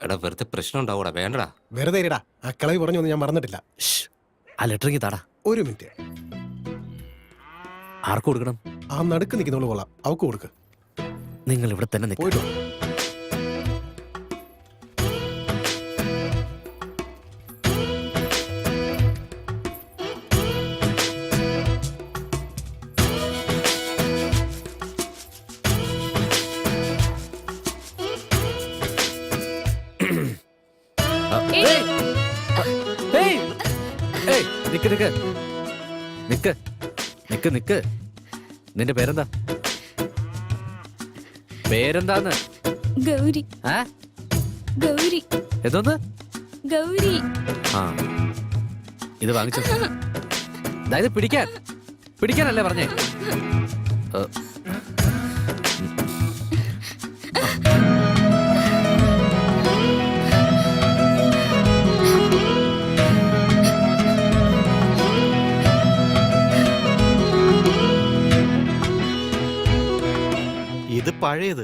എടാ വെറുതെ പ്രശ്നം ഉണ്ടാവൂടാ, വേണ്ടടാ. വെറുതെ ഇരിടാ, ആ കളവി പറഞ്ഞൊന്നും ഞാൻ മറന്നിട്ടില്ല. ആ ലെറ്ററിങ് താടാ. ഒരു മിനിറ്റ്. ആർക്ക് കൊടുക്കണം? ആ നടുക്ക് നിൽക്കുന്നവള് കൊള്ളാം, അവക്ക് കൊടുക്ക്. നിങ്ങൾ ഇവിടെ തന്നെ പോയിട്ടോ. നിക്ക് നിക്ക് നിക്ക് നിക്ക് നിക്ക്. നിന്റെ പേരെന്താ? പേരെന്താന്ന്? ഗൗരി. ഗൗരി. എന്തോന്ന്? ഗൗരി. ആ, ഇത് വാങ്ങിച്ചോ. അതായത് പിടിക്കാനല്ലേ പറഞ്ഞേ? ഇത് പഴയത്,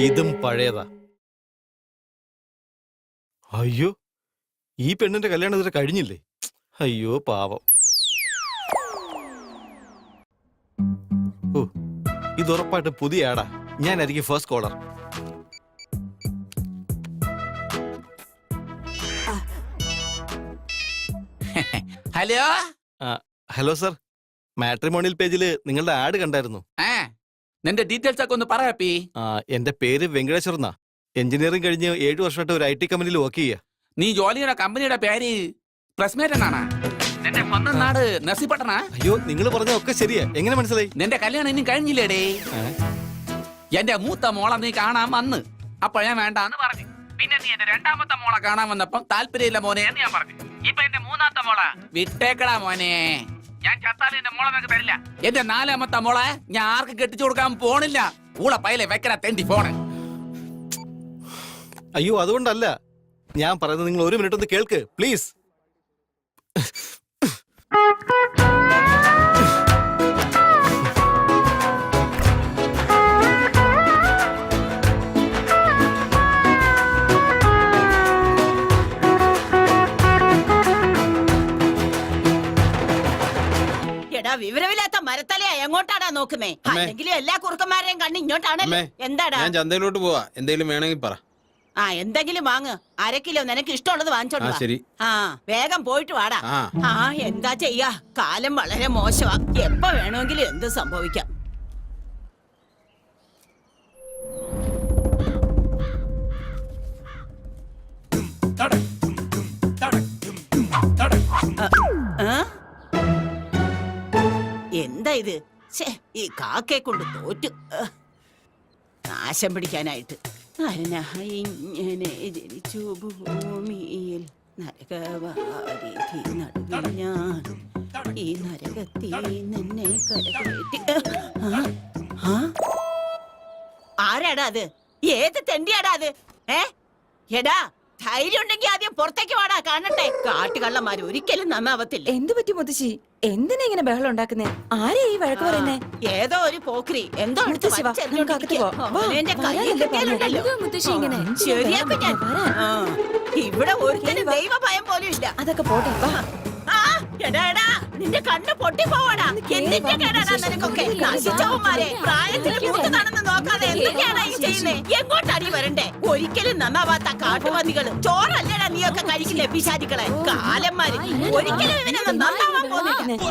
ഇതും പഴയതാ. അയ്യോ, ഈ പെണ്ണിന്റെ കല്യാണം ഇതുവരെ കഴിഞ്ഞില്ലേ? അയ്യോ പാവം. ഓ, ഇത് ഉറപ്പായിട്ട് പുതിയ ആടാ. ഞാനായിരിക്കും first caller. Hello. Hello sir, matrimonial പേജില് നിങ്ങളുടെ ആഡ് കണ്ടായിരുന്നു. നിന്റെ ഡീറ്റെയിൽസ് ഒക്കെ ഒന്ന് പറയാപ്പി. എന്റെ പേര് വെങ്കടേശ്വർ എന്നാ. എഞ്ചിനീയറിംഗ് കഴിഞ്ഞ് 7 വർഷമായിട്ട് ഒരു IT കമ്പനിയിൽ വർക്ക് ചെയ്യുക. നീ ജോലി ചെയ്യുന്ന കമ്പനിയുടെ പേര് പ്രസ്മേറ്റ് എന്നാണ്. നിന്റെ സ്വന്തം നാട് നസിപ്പട്ടണ. അയ്യോ, നിങ്ങൾ പറഞ്ഞ ഒക്കെ ശരിയാ. എങ്ങനെ മനസ്സിലായി? നിന്റെ കല്യാണം ഇനിയും കഴിഞ്ഞില്ലേടേ? എന്റെ മൂത്ത മോളെ നീ കാണാൻ വന്ന്, അപ്പൊ ഞാൻ വേണ്ടാന്ന് പറഞ്ഞു. പിന്നെ നീ എന്റെ രണ്ടാമത്തെ മോളെ കാണാൻ വന്നപ്പം താല്പര്യമില്ല മോനെ എന്ന് ഞാൻ പറഞ്ഞു. ഇപ്പൊ എന്റെ മൂന്നാമത്തെ മോളെ വിട്ടേക്കടാ മോനെ. ഞാൻ ചത്താലും എന്റെ മോളെ നിനക്ക് തരില്ല. എന്റെ 4ാമത്തെ മോളെ ഞാൻ ആർക്ക് കെട്ടിച്ചു കൊടുക്കാൻ പോണില്ല. ഊളെ പൈലെ വെക്കല തെണ്ടി ഫോണ്. അയ്യോ, അതുകൊണ്ടല്ല ഞാൻ പറയുന്നത്. നിങ്ങൾ 1 മിനിറ്റ് ഒന്ന് കേൾക്ക് പ്ലീസ്. വിവരമില്ലാത്ത മരത്തലയാ എങ്ങോട്ടാടാ നോക്കുന്നേ? അല്ലെങ്കിലും എല്ലാ കുറുക്കന്മാരെയും കണ്ണ് ഇങ്ങോട്ടാണല്ലേ. എന്താടാ? ഞാൻ ചന്തയിലോട്ട് പോവാ, എന്തെങ്കിലും വേണമെങ്കിൽ പറ. എന്തെങ്കിലും വാങ്ങ്. 1/2 കിലോ നിനക്ക് ഇഷ്ടമുള്ളത് വാങ്ങിച്ചോണ്ട് വാ. ശരി. വേഗം പോയിട്ട് വാടാ. എന്താ ചെയ്യാ, കാലം വളരെ മോശമാ. എപ്പ വേണമെങ്കിലും എന്ത് സംഭവിക്കാം. എന്താ ഇത്? ഈ കാക്കയെ കൊണ്ട് തോറ്റു. നാശം പിടിക്കാനായിട്ട്. ഇങ്ങനെ ജനിച്ചു ഭൂമിയിൽ നരകവാരിധി നടുവിൽ ഞാൻ ഈ നരകത്തിൽ നിന്നെ കരകയറ്റി. ആരാടാ അത്? ഏത് തെണ്ടിയാടാ അത്? എടാ, ധൈര്യം ഉണ്ടെങ്കിൽ ആദ്യം പുറത്തേക്ക് വാടാ, കാണട്ടെ. കാട്ടുകള്ളന്മാര് ഒരിക്കലും നന്നാവത്തില്ല. എന്തു പറ്റി മുത്തശ്ശി? എന്തിനാ ഇങ്ങനെ ബഹളം ഉണ്ടാക്കുന്നേ? ആരെയാ ഈ വഴക്ക് പറയുന്നേ? ഏതോ ഒരു പോക്രി എന്തോ മുത്തശ്ശി ഇങ്ങനെ ശരിയാക്കും ഞാൻ. ഇവിടെ ഒരുത്തനും ദൈവ ഭയം പോലും ഇല്ല. അതൊക്കെ പോട്ടെ. നിന്റെ കണ്ണ് പൊട്ടി പോവാടാ. എന്തിന്റെ കേടാടാ നിനക്കൊക്കെ? നശിച്ചവന്മാരെ, പ്രായത്തിന് മൂത്തതാണെന്ന് നോക്കാതെ എന്തൊക്കെയാണ് ഈ ചെയ്യുന്നേ? എങ്ങോട്ടാണ് ഈ വരണ്ടേ? ഒരിക്കലും നന്നാവാത്ത കാട്ടുപന്നികള്. ചോറല്ലടാ നീയൊക്കെ കഴിക്കില്ലേ പിശാചികളെ? കാലന്മാര് ഒരിക്കലും ഇവനൊന്നും നന്നാവാൻ പോകുന്നില്ല.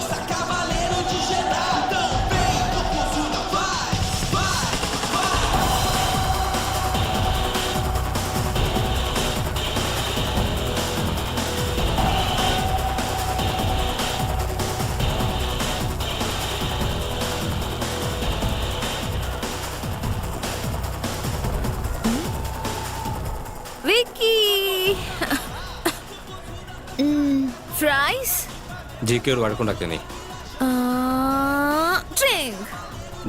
ഫ്രൈസ്. ജിക്കയോട് വഴക്കുണ്ടാക്കിയോ നീ?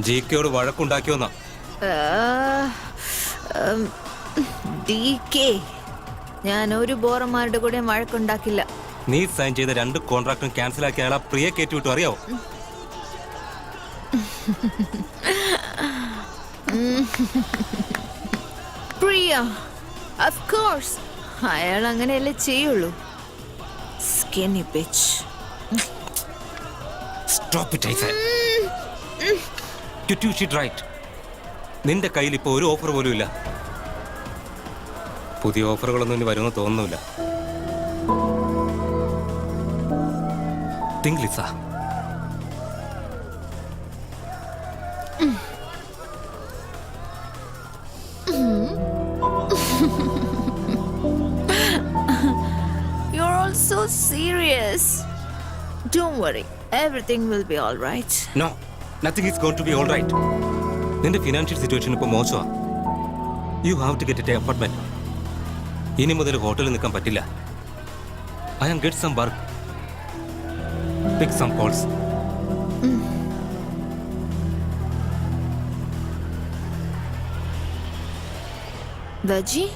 ജിക്കയോട് വഴക്കുണ്ടാക്കിയോന്നാ? ഞാൻ ഒരു ബോറന്മാരുടെ കൂടെ വഴക്കുണ്ടാക്കില്ല. നീ സൈൻ ചെയ്ത 2 കോൺട്രാക്റ്റും ക്യാൻസൽ ആക്കി അയാളെ പ്രിയ കയറ്റി വിട്ടു, അറിയാവോ? പ്രിയ ഓഫ് കോഴ്സ് അയാൾ അങ്ങനെയല്ലേ ചെയ്യുള്ളൂ. Skinny bitch. Stop it, I said. You should write. നിന്റെ കയ്യിൽ ഇപ്പോൾ ഒരു ഓഫർ പോലും ഇല്ല. പുതിയ ഓഫറുകളൊന്നും ഇനി വരുമെന്ന് തോന്നുന്നില്ല. Think, Lisa. You're all so serious. Don't worry, everything will be all right. No, nothing is going to be all right. നിന്റെ ഫിനാൻഷ്യൽ സിറ്റുവേഷൻ ഇപ്പോൾ മോശമാണ്. You have to get a apartment. ഇനി മുതൽ ഹോട്ടലിൽ നിൽക്കാൻ പറ്റില്ല. I am get some work. Pick some calls. Veggie?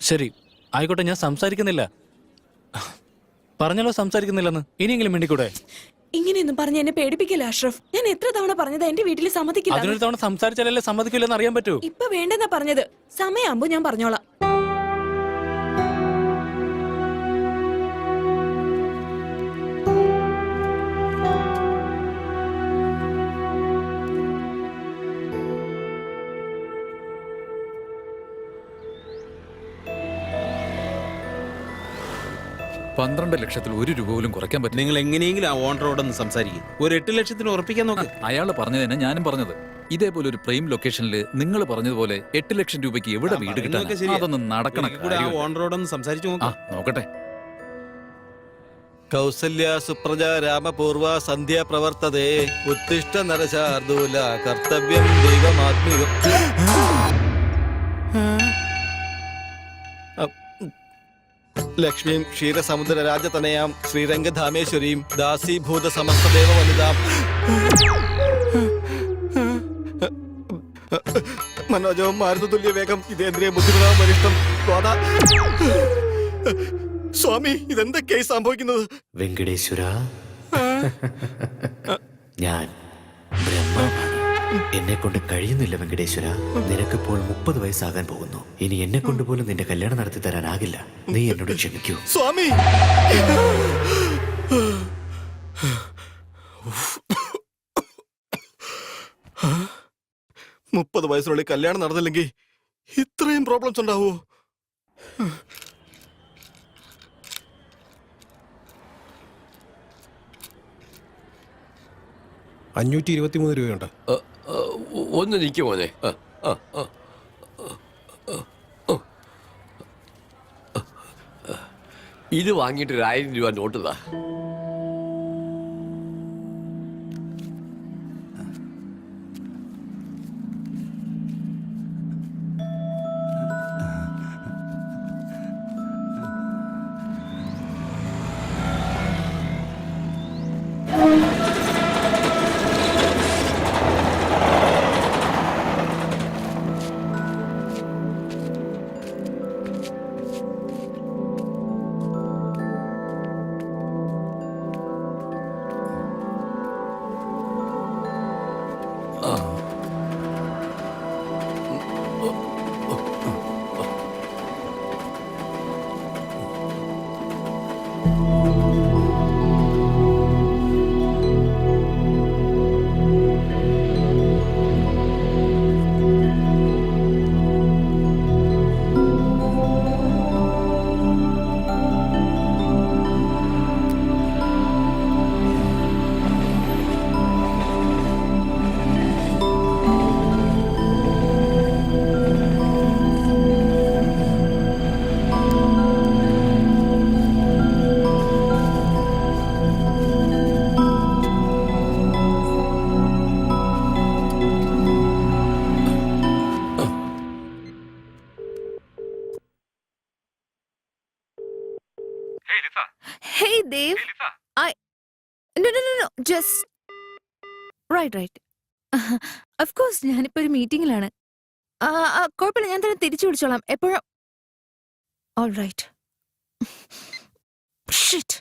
ശരി ആയിക്കോട്ടെ, ഞാൻ സംസാരിക്കുന്നില്ല. പറഞ്ഞല്ലോ സംസാരിക്കുന്നില്ലെന്ന്. ഇനിയെങ്കിലും വേണ്ടിക്കൂടെ? ഇങ്ങനെയൊന്നും പറഞ്ഞ് എന്നെ പേടിപ്പിക്കില്ല അഷ്റഫ്. ഞാൻ എത്ര തവണ പറഞ്ഞത് എന്റെ വീട്ടിൽ സമ്മതിക്കില്ല. അതിനൊരു തവണ സംസാരിച്ചാലല്ലേ സമ്മതിക്കില്ലെന്ന് അറിയാൻ പറ്റൂ. ഇപ്പൊ വേണ്ടെന്നാ പറഞ്ഞത്. സമയാകുമ്പോ ഞാൻ പറഞ്ഞോളാം. ലക്ഷത്തിൽ 1 രൂപ പോലും കുറയ്ക്കാൻ പറ്റും. നിങ്ങൾ എങ്ങനെയെങ്കിലും ആ ഓണറോടൊന്ന് സംസാരിക്കും. ഒരു 8 ലക്ഷത്തിന് ഉറപ്പിക്കാൻ നോക്ക്. അയാൾ പറഞ്ഞത് തന്നെ ഞാനും പറഞ്ഞത്. ഇതേപോലെ ഒരു പ്രൈം ലൊക്കേഷനിൽ നിങ്ങൾ പറഞ്ഞതുപോലെ 8 ലക്ഷം രൂപയ്ക്ക് എവിടെ വീട് കിട്ടാൻ? അതൊന്നും നടക്കണ ആ ഓണറോടൊന്ന് സംസാരിച്ചു നോക്കാം. നോക്കട്ടെ. കൗസല്യ സുപ്രജ രാമപൂർവ സന്ധ്യ പ്രവർത്തതേ ഉത്തിഷ്ഠ നരശാർദൂല കർത്തവ്യം ദൈവമാത്മികം. ലക്ഷ്മീം ക്ഷീരസമുദ്ര രാജതനയാം ശ്രീരംഗധാമേശ്വരീം ദാസീഭൂത സമസ്തദേവ വനിതാം മനോജവും മാരുതതുല്യ വേഗം ഇതേന്ദ്രിയ ബുദ്ധിമുട്ടാവും വരിഷ്ഠം സ്വാമി, ഇതെന്തൊക്കെയായി സംഭവിക്കുന്നത്? വെങ്കടേശ്വര, ഞാൻ ബ്രഹ്മമാണ്. എന്നെ കൊണ്ട് കഴിയുന്നില്ല വെങ്കടേശ്വര. നിനക്കിപ്പോൾ 30 വയസ്സാകാൻ പോകുന്നു. ഇനി എന്നെ കൊണ്ട് പോലും നിന്റെ കല്യാണം നടത്തി തരാനാകില്ല. നീ എന്നോട് ക്ഷമിക്കൂ സ്വാമി. 30 വയസ്സിനുള്ളിൽ കല്യാണം നടന്നില്ലെങ്കിൽ ഇത്രയും പ്രോബ്ലംസ് ഉണ്ടാവുമോ? $523 ഒന്ന് നിൽക്കും മോനെ. ഇത് വാങ്ങിയിട്ട് 1000 രൂപ നോട്ട് താ. Hey, Dave. No. Just. Right. Of course, ഞാനിപ്പോ ഒരു മീറ്റിംഗിലാണ്. കുഴപ്പമില്ല, ഞാൻ തന്നെ തിരിച്ചു വിളിച്ചോളാം. എപ്പോഴും. All right. Shit.